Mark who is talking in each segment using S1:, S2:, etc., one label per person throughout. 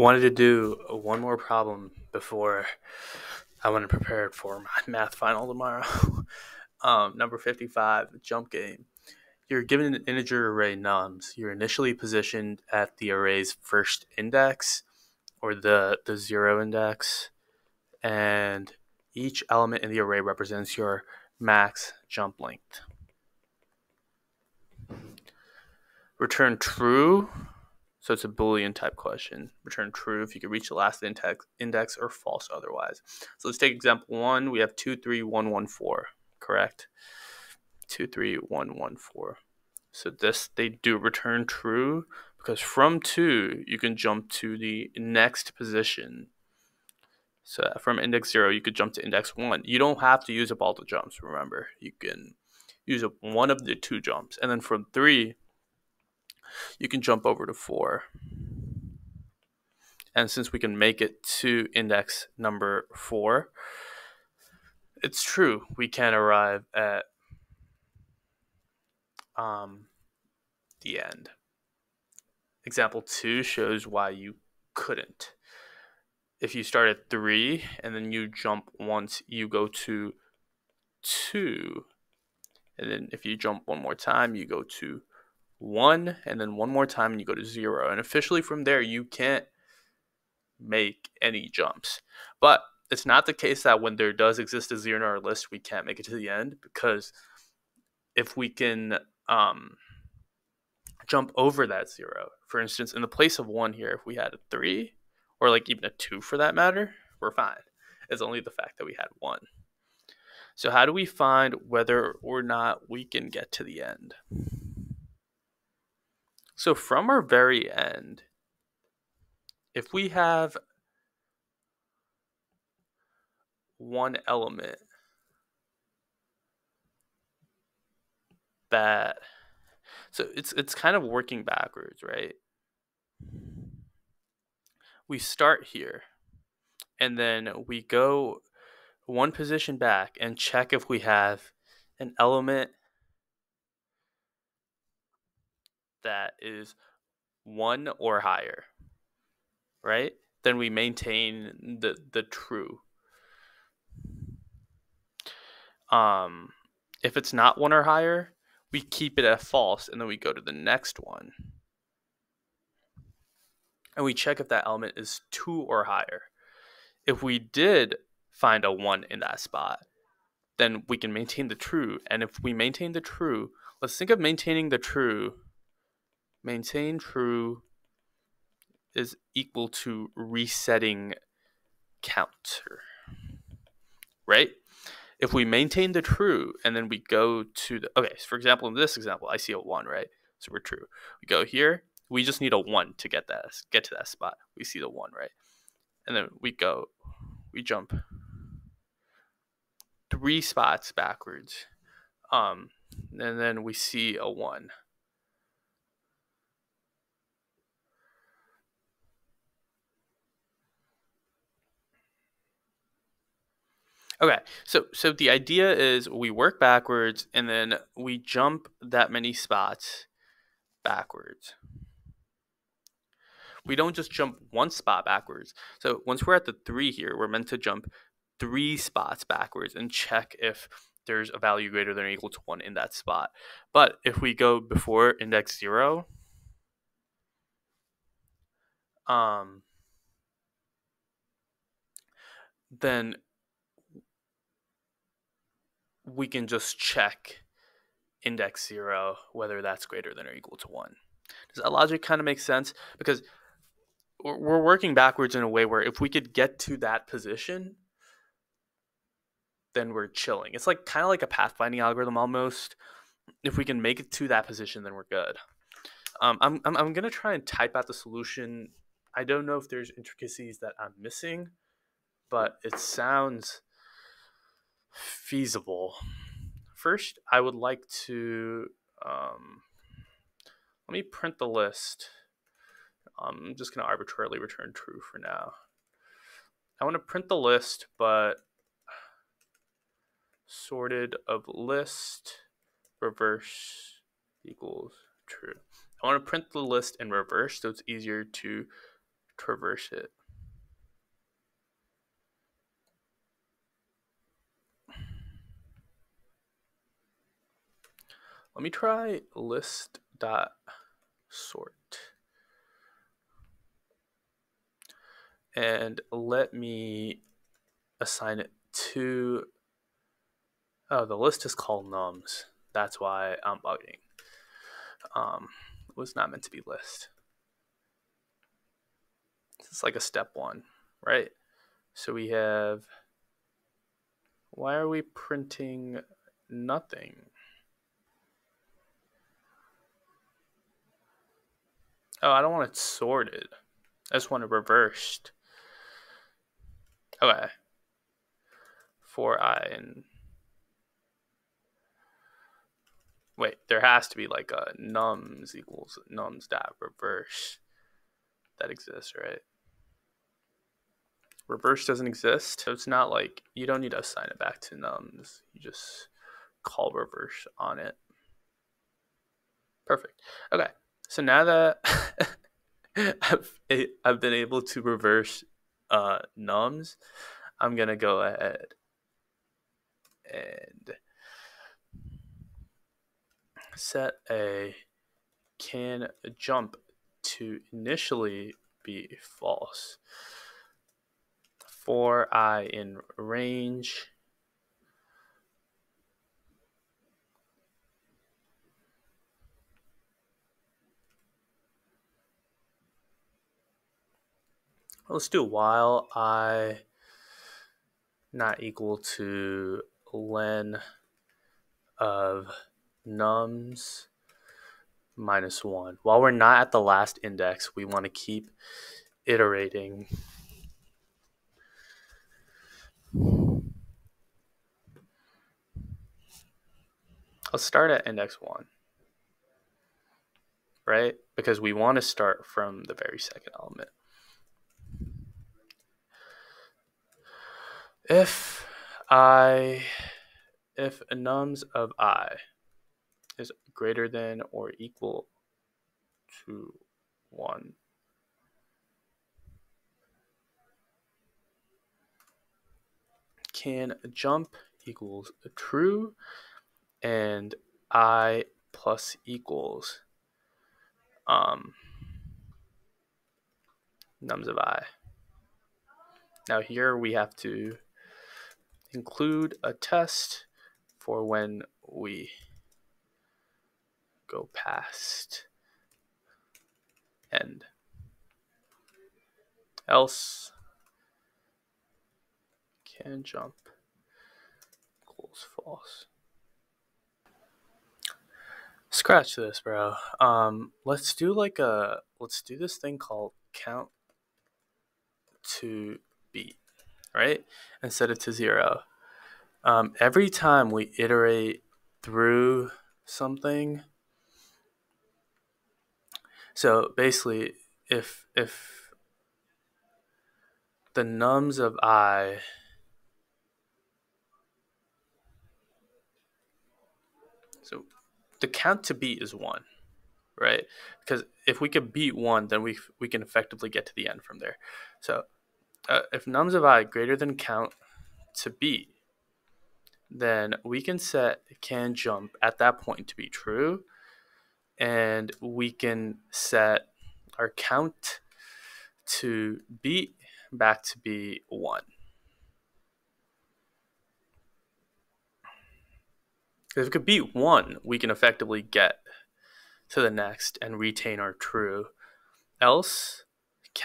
S1: Wanted to do one more problem before I went and prepared for my math final tomorrow. Number 55, jump game. You're given an integer array nums. You're initially positioned at the array's first index, or the zero index, and each element in the array represents your max jump length. Return true. So it's a Boolean type question. Return true if you can reach the last index or false otherwise. So let's take example 1. We have 2, 3, 1, 1, 4. Correct? 2, 3, 1, 1, 4. So this, they do return true because from 2, you can jump to the next position. So from index 0, you could jump to index 1. You don't have to use up all the jumps, remember. You can use up one of the 2 jumps. And then from 3, you can jump over to 4. And since we can make it to index number 4, it's true. We can arrive at the end. Example 2 shows why you couldn't. If you start at 3 and then you jump once, you go to 2. And then if you jump one more time, you go to 1. And then one more time and you go to 0. And officially from there, you can't make any jumps. But it's not the case that when there does exist a 0 in our list, we can't make it to the end, because if we can jump over that 0, for instance, in the place of 1 here, if we had a 3 or like even a 2 for that matter, we're fine. It's only the fact that we had 1. So how do we find whether or not we can get to the end? So from our very end, if we have one element that, so it's kind of working backwards, right? We start here and then we go one position back and check if we have an element that is 1 or higher, right? Then we maintain the true. If it's not 1 or higher, we keep it at false, and then we go to the next one. And we check if that element is 2 or higher. If we did find a 1 in that spot, then we can maintain the true. And if we maintain the true, let's think of maintaining the true. Maintain true is equal to resetting counter, right? If we maintain the true and then we go to the, okay, so for example, in this example, I see a 1, right? So we're true. We go here. We just need a 1 to get to that spot. We see the 1, right? And then we jump 3 spots backwards. And then we see a 1. Okay, so the idea is we work backwards and then we jump that many spots backwards. We don't just jump one spot backwards. So once we're at the 3 here, we're meant to jump 3 spots backwards and check if there's a value greater than or equal to 1 in that spot. But if we go before index 0, then we can just check index 0 whether that's greater than or equal to 1. Does that logic kind of make sense? Because we're working backwards in a way where if we could get to that position, then we're chilling. It's like kind of like a pathfinding algorithm almost. If we can make it to that position, then we're good. I'm gonna try and type out the solution. I don't know if there's intricacies that I'm missing, but it sounds feasible. First, I would like to let me print the list. I'm just gonna arbitrarily return true for now. I want to print the list, but sorted of list reverse equals true. I want to print the list in reverse so it's easier to traverse it. Let me try list.sort. And let me assign it to, oh, the list is called nums. That's why I'm bugging. It was not meant to be list. It's like a step one, right? So we have, why are we printing nothing? Oh, I don't want it sorted. I just want it reversed. Okay. For I and wait, there has to be like a nums equals nums dot reverse that exists, right? Reverse doesn't exist. So it's not like you don't need to assign it back to nums. You just call reverse on it. Perfect. Okay. So now that I've been able to reverse nums, I'm gonna go ahead and set a can jump to initially be false. For I in range let's do while I not equal to len of nums minus 1. While we're not at the last index, we want to keep iterating. Let's start at index 1, right? Because we want to start from the very second element. If nums of I is greater than or equal to 1, can jump equals true and I plus equals nums of I. Now here we have to include a test for when we go past end. Else can jump equals false. Scratch this, bro. Let's do this thing called count to beat, right? And set it to 0. Every time we iterate through something, so basically, if the nums of I so the count to beat is 1, right? Because if we could beat 1, then we can effectively get to the end from there. So if nums of I greater than count to beat, then we can set can jump at that point to be true, and we can set our count to beat back to be 1. If we could beat 1, we can effectively get to the next and retain our true. Else,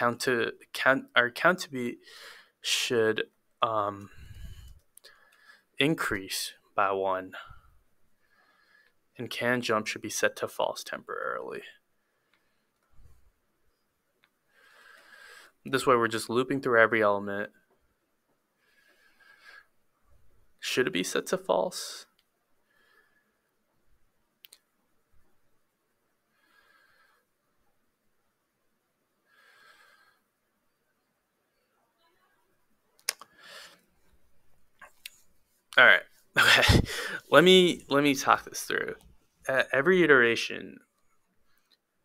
S1: our count to beat should increase by 1, and can jump should be set to false temporarily. This way we're just looping through every element. Should it be set to false? All right. Okay. Let me talk this through. At every iteration,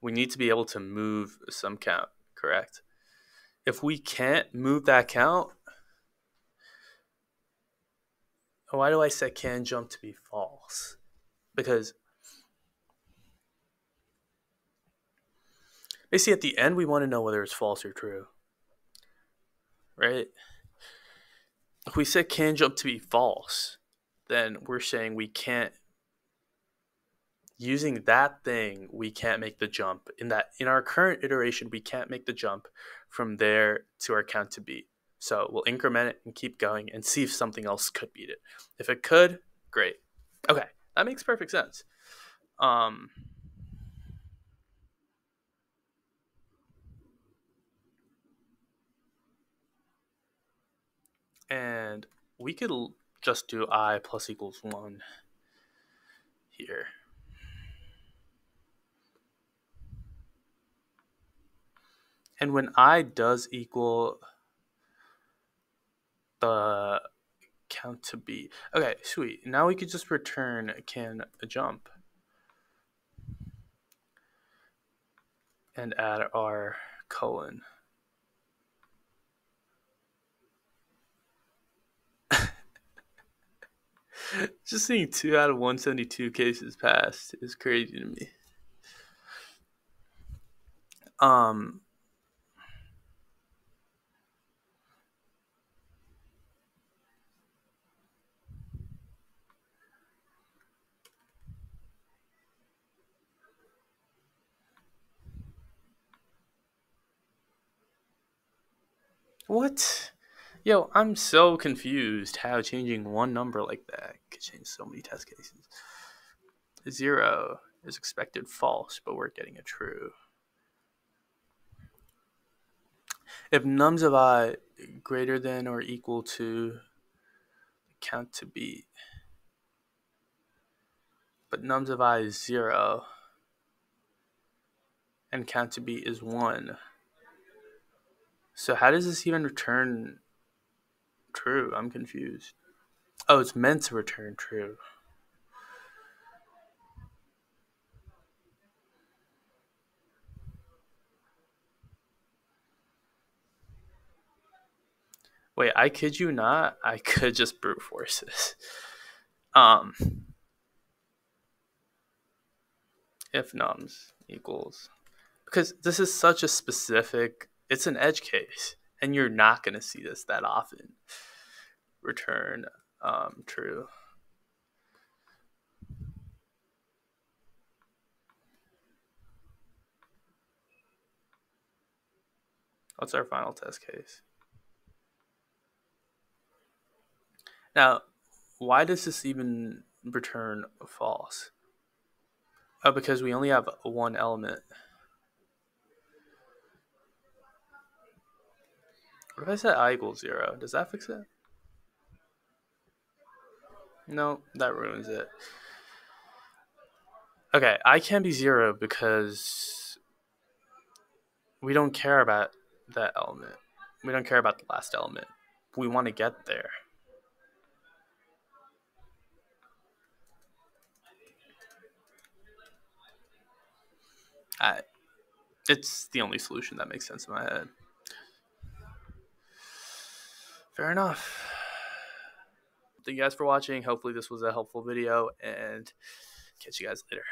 S1: we need to be able to move some count, correct? If we can't move that count, why do I set can jump to be false? Because basically at the end we want to know whether it's false or true, right? If we set can jump to be false, then we're saying we can't, using that thing, we can't make the jump. In our current iteration, we can't make the jump from there to our count to be. So we'll increment it and keep going and see if something else could beat it. If it could, great. Okay, that makes perfect sense. And we could just do I plus equals 1 here. And when I does equal the count to be, okay, sweet. Now we could just return can jump and add our colon. Just seeing 2 out of 172 cases passed is crazy to me. What? Yo, I'm so confused how changing one number like that could change so many test cases. 0 is expected false, but we're getting a true. If nums of I greater than or equal to count to be, but nums of I is 0 and count to be is 1. So how does this even return true? I'm confused. Oh, it's meant to return true. Wait, I kid you not. I could just brute force this. If nums equals, because this is such a specific, it's an edge case, and you're not going to see this that often. Return true. What's our final test case? Now, why does this even return false? Oh, because we only have one element. What if I set I equals 0? Does that fix it? No, that ruins it. Okay, I can be 0 because we don't care about that element. We don't care about the last element. We want to get there. It's the only solution that makes sense in my head. Fair enough. Thank you guys for watching. Hopefully this was a helpful video, and catch you guys later.